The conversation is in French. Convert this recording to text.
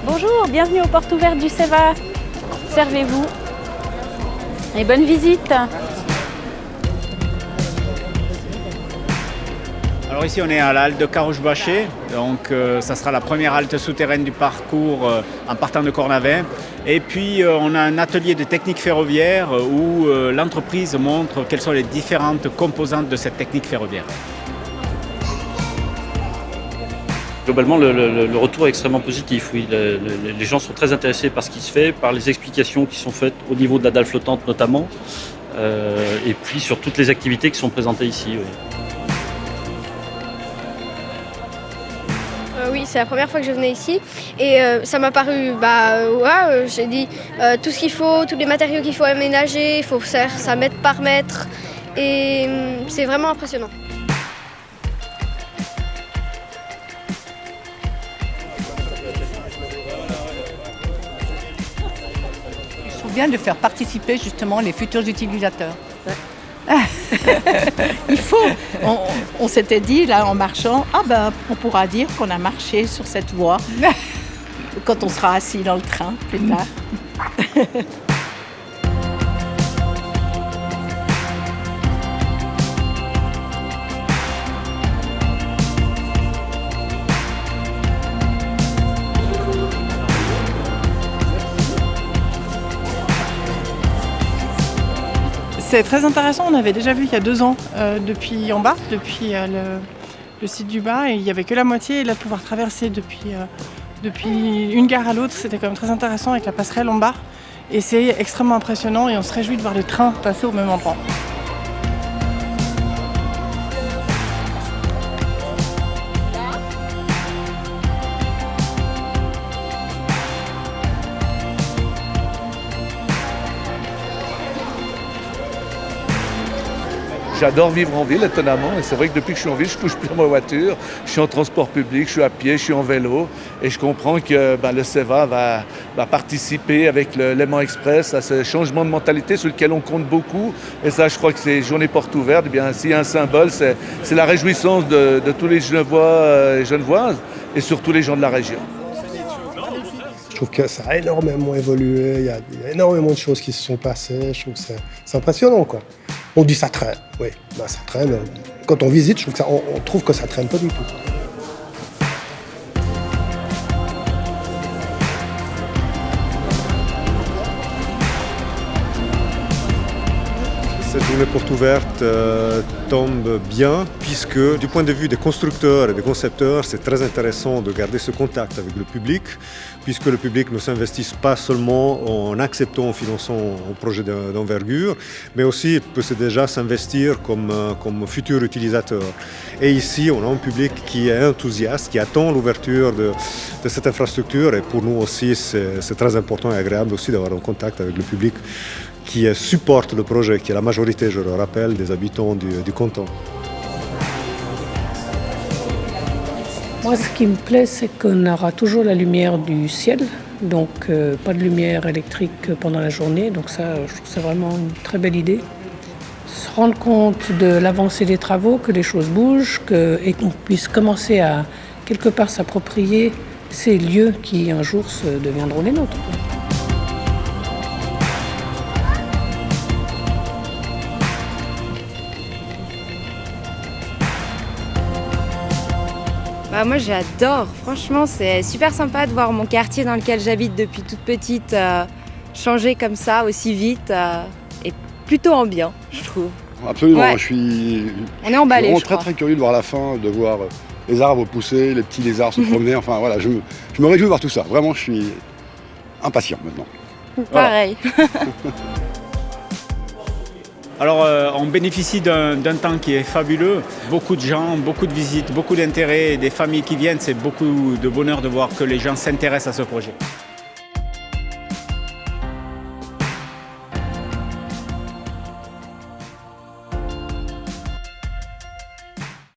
Bonjour, bienvenue aux portes ouvertes du CEVA. Servez-vous et bonne visite. Alors ici on est à la halte de Carouge-Bâché, donc ça sera la première halte souterraine du parcours en partant de Cornavin. Et puis on a un atelier de technique ferroviaire où l'entreprise montre quelles sont les différentes composantes de cette technique ferroviaire. Globalement, le retour est extrêmement positif. Oui. Les gens sont très intéressés par ce qui se fait, par les explications qui sont faites au niveau de la dalle flottante notamment, et puis sur toutes les activités qui sont présentées ici. Oui. Oui, c'est la première fois que je venais ici et ça m'a paru, j'ai dit tout ce qu'il faut, tous les matériaux qu'il faut aménager, il faut faire ça mètre par mètre et c'est vraiment impressionnant. Je trouve bien de faire participer justement les futurs utilisateurs. Il faut. On s'était dit là en marchant, on pourra dire qu'on a marché sur cette voie quand on sera assis dans le train plus tard. C'est très intéressant, on avait déjà vu il y a 2 ans, depuis en bas, depuis le site du bas, et il n'y avait que la moitié, et là de pouvoir traverser depuis une gare à l'autre, c'était quand même très intéressant avec la passerelle en bas, et c'est extrêmement impressionnant, et on se réjouit de voir le train passer au même endroit. J'adore vivre en ville, étonnamment, et c'est vrai que depuis que je suis en ville, je ne touche plus à ma voiture, je suis en transport public, je suis à pied, je suis en vélo, et je comprends que le CEVA va participer avec le Léman Express à ce changement de mentalité sur lequel on compte beaucoup, et ça je crois que ces journées portes ouvertes, eh bien, s'il y a un symbole, c'est la réjouissance de tous les Genevois et Genevoises, et surtout les gens de la région. Je trouve que ça a énormément évolué, il y a énormément de choses qui se sont passées, je trouve que c'est impressionnant, quoi. On dit ça traîne, oui, ça traîne. Quand on visite, on trouve que ça traîne pas du tout. Cette journée porte ouverte tombe bien puisque du point de vue des constructeurs et des concepteurs, c'est très intéressant de garder ce contact avec le public puisque le public ne s'investit pas seulement en acceptant, en finançant un projet d'envergure, mais aussi peut déjà s'investir comme futur utilisateur. Et ici, on a un public qui est enthousiaste, qui attend l'ouverture de cette infrastructure et pour nous aussi, c'est très important et agréable aussi d'avoir un contact avec le public qui supporte le projet, qui est la majorité, je le rappelle, des habitants du canton. Moi, ce qui me plaît, c'est qu'on aura toujours la lumière du ciel, donc pas de lumière électrique pendant la journée, donc ça, je trouve que c'est vraiment une très belle idée. Se rendre compte de l'avancée des travaux, que les choses bougent, et qu'on puisse commencer à quelque part s'approprier ces lieux qui un jour deviendront les nôtres. Moi j'adore, franchement c'est super sympa de voir mon quartier dans lequel j'habite depuis toute petite changer comme ça aussi vite et plutôt en bien je trouve. Absolument, ouais. On est emballés, je suis vraiment très curieux de voir la fin, de voir les arbres pousser, les petits lézards se promener, enfin voilà, je me réjouis de voir tout ça, vraiment je suis impatient maintenant. Pareil. Voilà. Alors on bénéficie d'un temps qui est fabuleux, beaucoup de gens, beaucoup de visites, beaucoup d'intérêt, des familles qui viennent, c'est beaucoup de bonheur de voir que les gens s'intéressent à ce projet.